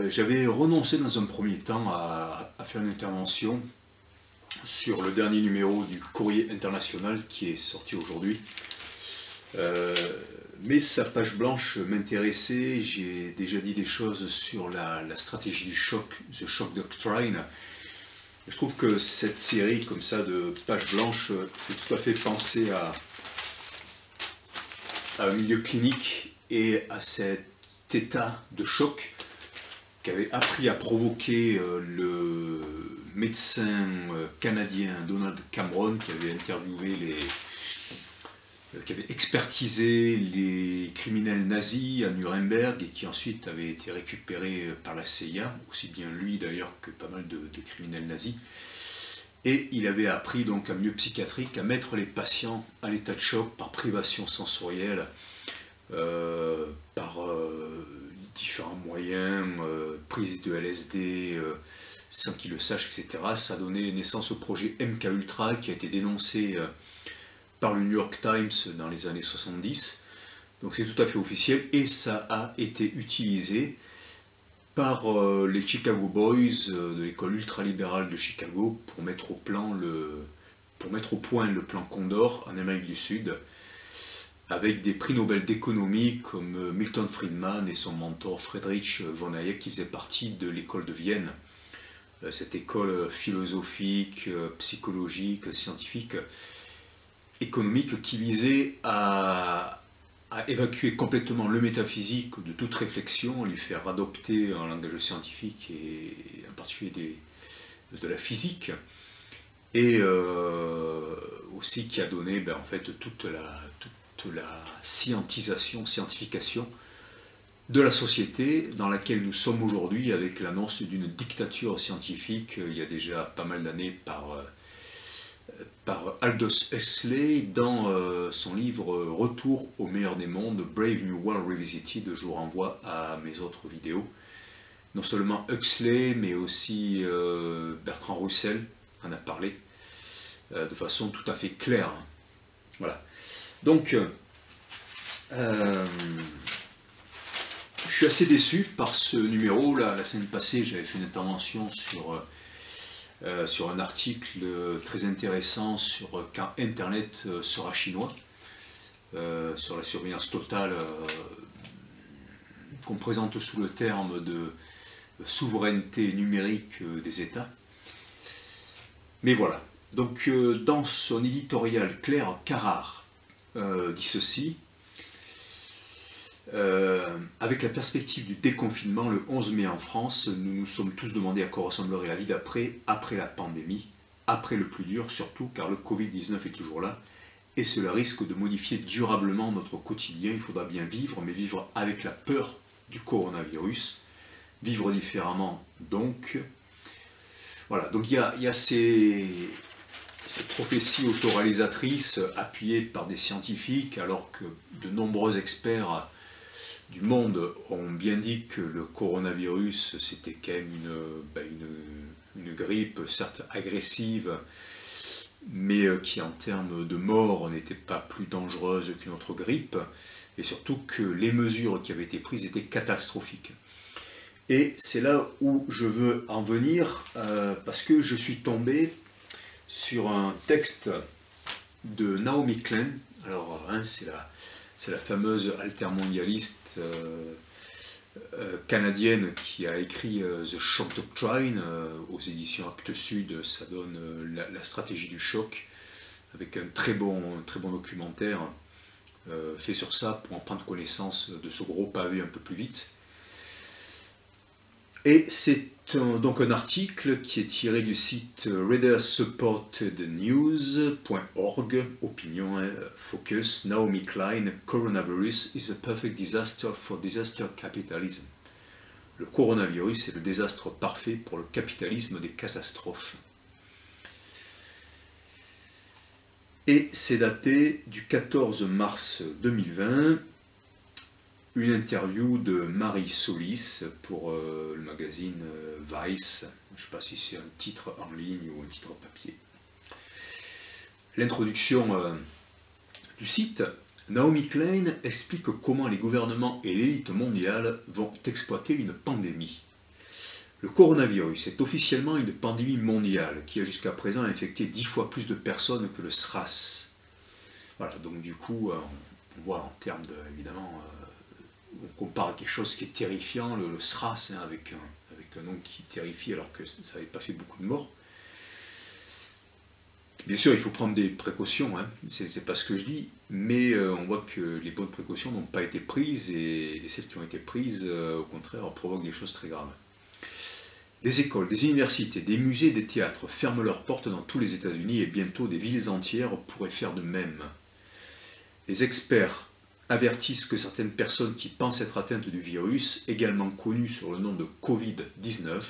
J'avais renoncé dans un premier temps à faire une intervention sur le dernier numéro du Courrier International qui est sorti aujourd'hui. Mais sa page blanche m'intéressait, j'ai déjà dit des choses sur la stratégie du choc, The Shock Doctrine. Je trouve que cette série comme ça de pages blanches fait tout à fait penser à un milieu clinique et à cet état de choc qu'avait appris à provoquer le médecin canadien Donald Cameron, qui avait interviewé qui avait expertisé les criminels nazis à Nuremberg et qui ensuite avait été récupéré par la CIA, aussi bien lui d'ailleurs que pas mal de criminels nazis. Et il avait appris donc un milieu psychiatrique à mettre les patients à l'état de choc par privation sensorielle, par différents moyens, prise de LSD sans qu'ils le sachent, etc. Ça a donné naissance au projet MKUltra qui a été dénoncé par le New York Times dans les années 70. Donc c'est tout à fait officiel et ça a été utilisé par les Chicago Boys de l'école ultralibérale de Chicago pour mettre au point le plan Condor en Amérique du Sud, avec des prix Nobel d'économie comme Milton Friedman et son mentor Friedrich von Hayek qui faisaient partie de l'école de Vienne, cette école philosophique, psychologique, scientifique, économique qui visait à évacuer complètement le métaphysique de toute réflexion, lui faire adopter un langage scientifique et en particulier de la physique, et aussi qui a donné en fait toute la scientification de la société dans laquelle nous sommes aujourd'hui, avec l'annonce d'une dictature scientifique il y a déjà pas mal d'années par Aldous Huxley dans son livre Retour au meilleur des mondes, Brave New World Revisited. Je vous renvoie à mes autres vidéos. Non seulement Huxley, mais aussi Bertrand Russell en a parlé de façon tout à fait claire. Voilà. Donc, je suis assez déçu par ce numéro. La semaine passée, j'avais fait une intervention sur un article très intéressant sur quand Internet sera chinois, sur la surveillance totale qu'on présente sous le terme de souveraineté numérique des États. Mais voilà, donc dans son éditorial, Claire Carrard dit ceci. Avec la perspective du déconfinement le 11 mai en France, nous nous sommes tous demandé à quoi ressemblerait la vie d'après, après la pandémie, après le plus dur surtout, car le Covid-19 est toujours là, et cela risque de modifier durablement notre quotidien. Il faudra bien vivre, mais vivre avec la peur du coronavirus, vivre différemment donc. Voilà, donc il y a ces prophéties autoréalisatrices appuyées par des scientifiques, alors que de nombreux experts du monde ont bien dit que le coronavirus c'était quand même une grippe certes agressive, mais qui en termes de mort n'était pas plus dangereuse qu'une autre grippe, et surtout que les mesures qui avaient été prises étaient catastrophiques. Et c'est là où je veux en venir, parce que je suis tombé sur un texte de Naomi Klein. Alors c'est la fameuse altermondialiste canadienne qui a écrit The Shock Doctrine aux éditions Actes Sud. Ça donne la stratégie du choc, avec un très bon documentaire fait sur ça pour en prendre connaissance de ce gros pavé un peu plus vite. Et c'est donc un article qui est tiré du site readersupportednews.org, opinion, focus, Naomi Klein, Coronavirus is a perfect disaster for disaster capitalism. Le coronavirus est le désastre parfait pour le capitalisme des catastrophes. Et c'est daté du 14 mars 2020. Une interview de Marie Solis pour le magazine Vice. Je ne sais pas si c'est un titre en ligne ou un titre papier. L'introduction du site. Naomi Klein explique comment les gouvernements et l'élite mondiale vont exploiter une pandémie. Le coronavirus est officiellement une pandémie mondiale qui a jusqu'à présent infecté 10 fois plus de personnes que le SRAS. Voilà, donc du coup, on voit en termes de, évidemment, on compare quelque chose qui est terrifiant, le SRAS, hein, avec un nom qui terrifie alors que ça n'avait pas fait beaucoup de morts. Bien sûr, il faut prendre des précautions, hein, c'est pas ce que je dis, mais on voit que les bonnes précautions n'ont pas été prises et celles qui ont été prises, au contraire, provoquent des choses très graves. Des écoles, des universités, des musées, des théâtres ferment leurs portes dans tous les États-Unis et bientôt des villes entières pourraient faire de même. Les experts avertissent que certaines personnes qui pensent être atteintes du virus, également connues sous le nom de Covid-19,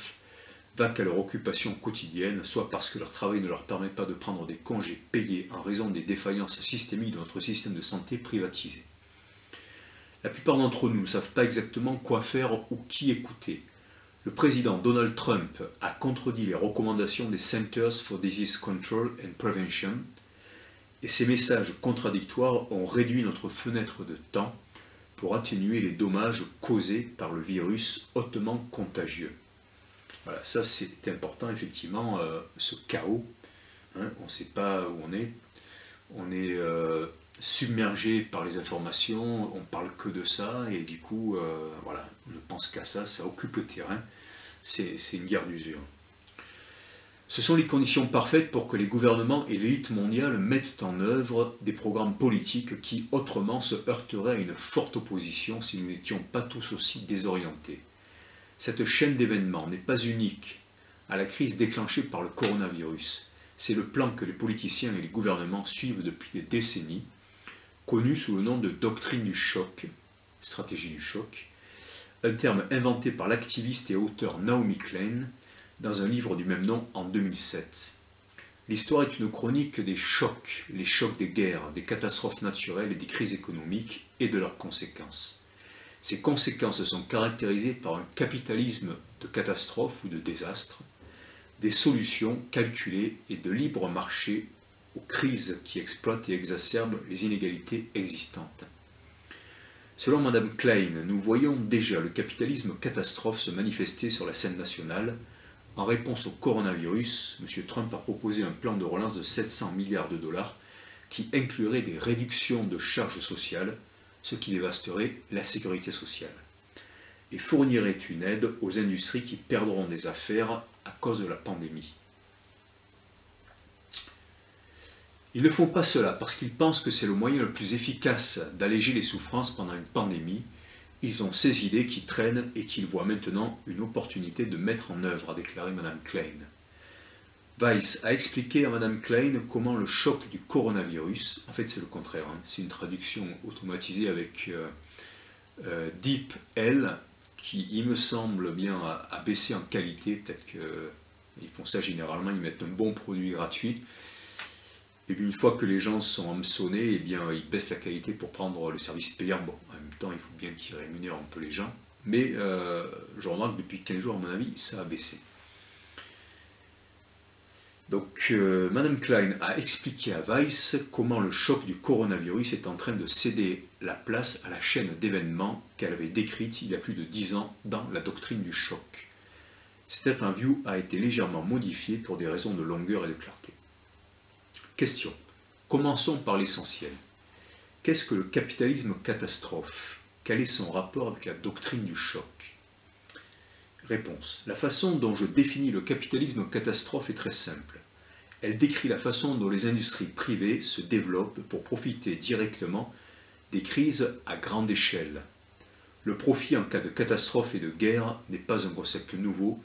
vaquent à leur occupation quotidienne, soit parce que leur travail ne leur permet pas de prendre des congés payés en raison des défaillances systémiques de notre système de santé privatisé. La plupart d'entre nous ne savent pas exactement quoi faire ou qui écouter. Le président Donald Trump a contredit les recommandations des Centers for Disease Control and Prevention, et ces messages contradictoires ont réduit notre fenêtre de temps pour atténuer les dommages causés par le virus hautement contagieux. Voilà, ça c'est important effectivement, ce chaos, hein, on ne sait pas où on est submergé par les informations, on parle que de ça, et du coup, voilà, on ne pense qu'à ça, ça occupe le terrain, c'est une guerre d'usure. Ce sont les conditions parfaites pour que les gouvernements et l'élite mondiale mettent en œuvre des programmes politiques qui, autrement, se heurteraient à une forte opposition si nous n'étions pas tous aussi désorientés. Cette chaîne d'événements n'est pas unique à la crise déclenchée par le coronavirus. C'est le plan que les politiciens et les gouvernements suivent depuis des décennies, connu sous le nom de doctrine du choc, stratégie du choc, un terme inventé par l'activiste et auteur Naomi Klein dans un livre du même nom en 2007. L'histoire est une chronique des chocs, les chocs des guerres, des catastrophes naturelles et des crises économiques et de leurs conséquences. Ces conséquences sont caractérisées par un capitalisme de catastrophes ou de désastres, des solutions calculées et de libre marché aux crises qui exploitent et exacerbent les inégalités existantes. Selon Mme Klein, nous voyons déjà le capitalisme catastrophe se manifester sur la scène nationale. En réponse au coronavirus, M. Trump a proposé un plan de relance de 700 milliards de dollars qui inclurait des réductions de charges sociales, ce qui dévasterait la sécurité sociale, et fournirait une aide aux industries qui perdront des affaires à cause de la pandémie. Ils ne font pas cela parce qu'ils pensent que c'est le moyen le plus efficace d'alléger les souffrances pendant une pandémie. Ils ont ces idées qui traînent et qu'ils voient maintenant une opportunité de mettre en œuvre, a déclaré Mme Klein. Weiss a expliqué à Mme Klein comment le choc du coronavirus, en fait c'est le contraire, hein, c'est une traduction automatisée avec DeepL, qui il me semble bien a baissé en qualité, peut-être qu'ils font ça généralement, ils mettent un bon produit gratuit, et puis une fois que les gens sont hameçonnés, eh bien ils baissent la qualité pour prendre le service payant. Bon, en même temps il faut bien qu'ils rémunèrent un peu les gens, mais je remarque que depuis 15 jours à mon avis ça a baissé. Donc, Mme Klein a expliqué à Weiss comment le choc du coronavirus est en train de céder la place à la chaîne d'événements qu'elle avait décrite il y a plus de 10 ans dans la doctrine du choc. Cette interview a été légèrement modifiée pour des raisons de longueur et de clarté. Question. Commençons par l'essentiel. Qu'est-ce que le capitalisme catastrophe? Quel est son rapport avec la doctrine du choc? Réponse. La façon dont je définis le capitalisme catastrophe est très simple. Elle décrit la façon dont les industries privées se développent pour profiter directement des crises à grande échelle. Le profit en cas de catastrophe et de guerre n'est pas un concept nouveau,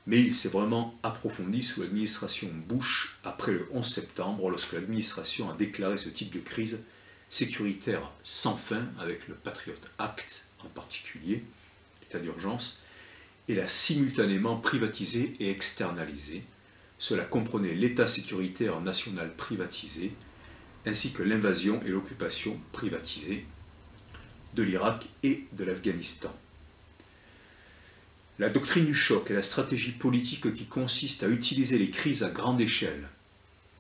mais il s'est vraiment approfondi sous l'administration Bush après le 11 septembre, lorsque l'administration a déclaré ce type de crise sécuritaire sans fin, avec le Patriot Act en particulier, l'état d'urgence, et l'a simultanément privatisé et externalisé. Cela comprenait l'État sécuritaire national privatisé, ainsi que l'invasion et l'occupation privatisée de l'Irak et de l'Afghanistan. La doctrine du choc est la stratégie politique qui consiste à utiliser les crises à grande échelle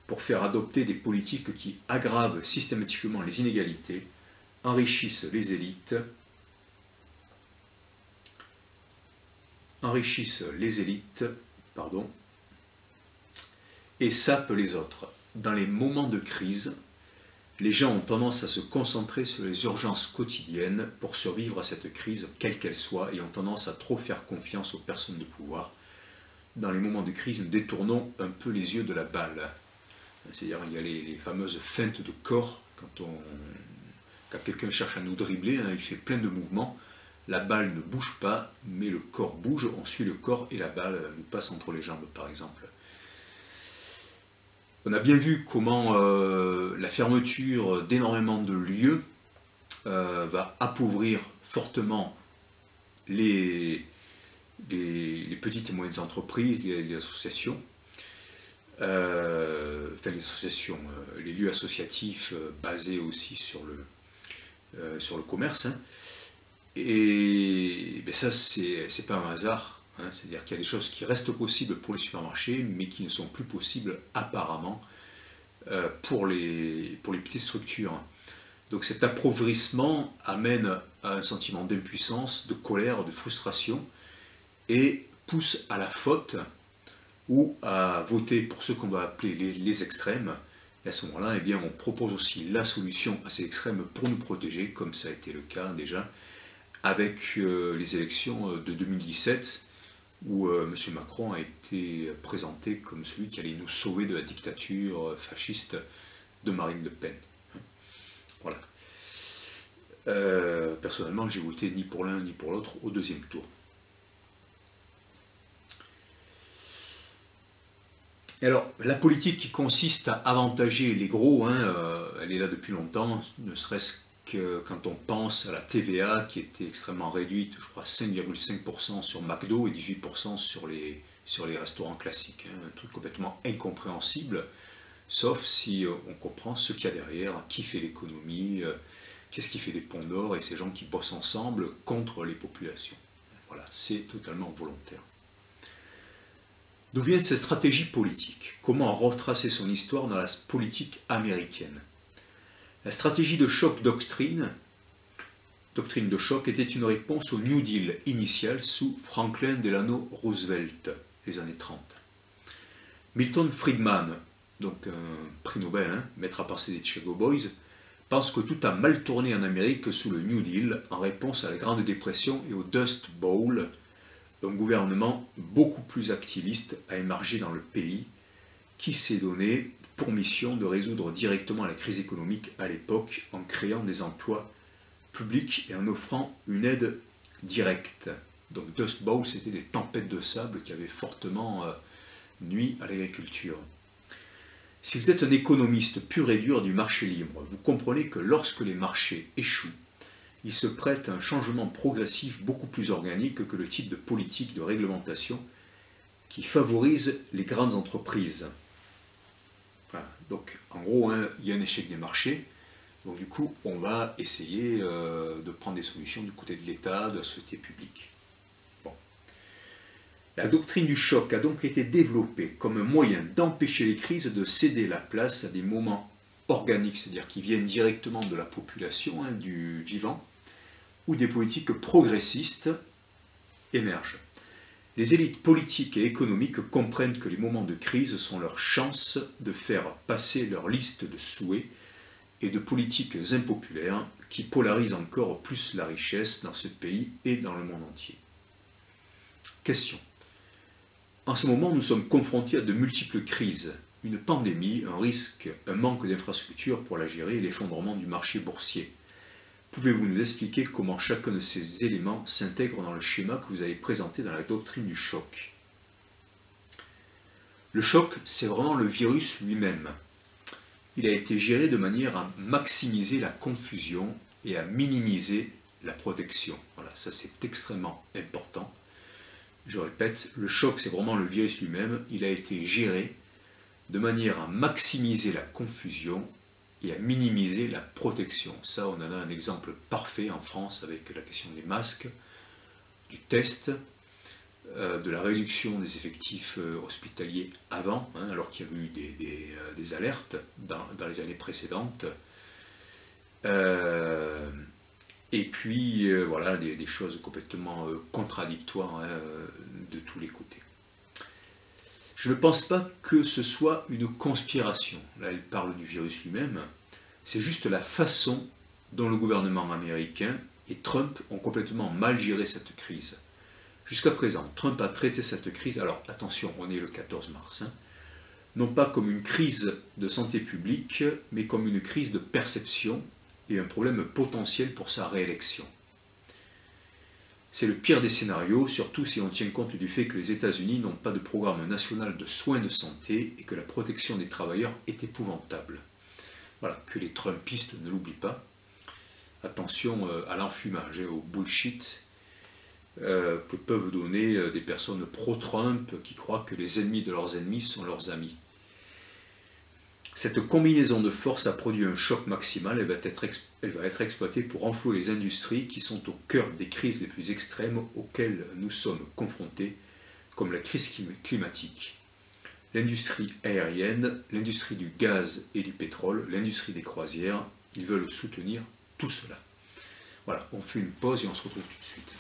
pour faire adopter des politiques qui aggravent systématiquement les inégalités, enrichissent les élites enrichissent les élites, pardon, et sapent les autres. Dans les moments de crise, les gens ont tendance à se concentrer sur les urgences quotidiennes pour survivre à cette crise, quelle qu'elle soit, et ont tendance à trop faire confiance aux personnes de pouvoir. Dans les moments de crise, nous détournons un peu les yeux de la balle. C'est-à-dire, il y a les fameuses feintes de corps, quand quelqu'un cherche à nous dribbler, il fait plein de mouvements, la balle ne bouge pas, mais le corps bouge, on suit le corps et la balle nous passe entre les jambes, par exemple. On a bien vu comment la fermeture d'énormément de lieux va appauvrir fortement les petites et moyennes entreprises, les associations, enfin les associations, les lieux associatifs basés aussi sur le commerce. Et ben ça, c'est pas un hasard. C'est-à-dire qu'il y a des choses qui restent possibles pour les supermarchés, mais qui ne sont plus possibles apparemment pour les petites structures. Donc cet appauvrissement amène à un sentiment d'impuissance, de colère, de frustration, et pousse à la faute ou à voter pour ceux qu'on va appeler les extrêmes. Et à ce moment-là, eh bien, on propose aussi la solution à ces extrêmes pour nous protéger, comme ça a été le cas déjà avec les élections de 2017, où M. Macron a été présenté comme celui qui allait nous sauver de la dictature fasciste de Marine Le Pen. Voilà. Personnellement, j'ai voté ni pour l'un ni pour l'autre au deuxième tour. Et alors, la politique qui consiste à avantager les gros, elle est là depuis longtemps, ne serait-ce que quand on pense à la TVA qui était extrêmement réduite, je crois 5,5% sur McDo et 18% sur les restaurants classiques. Un truc complètement incompréhensible, sauf si on comprend ce qu'il y a derrière, qui fait l'économie, qu'est-ce qui fait les ponts d'or et ces gens qui bossent ensemble contre les populations. Voilà, c'est totalement volontaire. D'où viennent ces stratégies politiques? Comment retracer son histoire dans la politique américaine? La stratégie de choc doctrine de choc, était une réponse au New Deal initial sous Franklin Delano Roosevelt, les années 30. Milton Friedman, donc un prix Nobel, maître à penser des Chicago Boys, pense que tout a mal tourné en Amérique sous le New Deal en réponse à la Grande Dépression et au Dust Bowl. Un gouvernement beaucoup plus activiste a émergé dans le pays qui s'est donné pour mission de résoudre directement la crise économique à l'époque en créant des emplois publics et en offrant une aide directe. Donc Dust Bowl, c'était des tempêtes de sable qui avaient fortement nuit à l'agriculture. Si vous êtes un économiste pur et dur du marché libre, vous comprenez que lorsque les marchés échouent, ils se prêtent à un changement progressif beaucoup plus organique que le type de politique de réglementation qui favorise les grandes entreprises. Voilà. Donc, en gros, il y a un échec des marchés. Donc, du coup, on va essayer de prendre des solutions du côté de l'État, de la société publique. Bon. La doctrine du choc a donc été développée comme un moyen d'empêcher les crises de céder la place à des moments organiques, c'est-à-dire qui viennent directement de la population, du vivant, où des politiques progressistes émergent. Les élites politiques et économiques comprennent que les moments de crise sont leur chance de faire passer leur liste de souhaits et de politiques impopulaires qui polarisent encore plus la richesse dans ce pays et dans le monde entier. Question. En ce moment, nous sommes confrontés à de multiples crises. Une pandémie, un risque, un manque d'infrastructures pour la gérer et l'effondrement du marché boursier. Pouvez-vous nous expliquer comment chacun de ces éléments s'intègre dans le schéma que vous avez présenté dans la doctrine du choc? Le choc, c'est vraiment le virus lui-même. Il a été géré de manière à maximiser la confusion et à minimiser la protection. Voilà, ça c'est extrêmement important. Je répète, le choc, c'est vraiment le virus lui-même. Il a été géré de manière à maximiser la confusion et à minimiser la protection. Ça, on en a un exemple parfait en France avec la question des masques, du test, de la réduction des effectifs hospitaliers avant, alors qu'il y a eu des alertes dans les années précédentes. Et puis, voilà, des choses complètement contradictoires, hein, de tous les côtés. Je ne pense pas que ce soit une conspiration. Là, elle parle du virus lui-même. C'est juste la façon dont le gouvernement américain et Trump ont complètement mal géré cette crise. Jusqu'à présent, Trump a traité cette crise, alors attention, on est le 14 mars, hein, non pas comme une crise de santé publique, mais comme une crise de perception et un problème potentiel pour sa réélection. C'est le pire des scénarios, surtout si on tient compte du fait que les États-Unis n'ont pas de programme national de soins de santé et que la protection des travailleurs est épouvantable. Voilà, que les Trumpistes ne l'oublient pas. Attention à l'enfumage et au bullshit que peuvent donner des personnes pro-Trump qui croient que les ennemis de leurs ennemis sont leurs amis. Cette combinaison de forces a produit un choc maximal. Elle va être exploitée pour renflouer les industries qui sont au cœur des crises les plus extrêmes auxquelles nous sommes confrontés, comme la crise climatique, l'industrie aérienne, l'industrie du gaz et du pétrole, l'industrie des croisières. Ils veulent soutenir tout cela. Voilà, on fait une pause et on se retrouve tout de suite.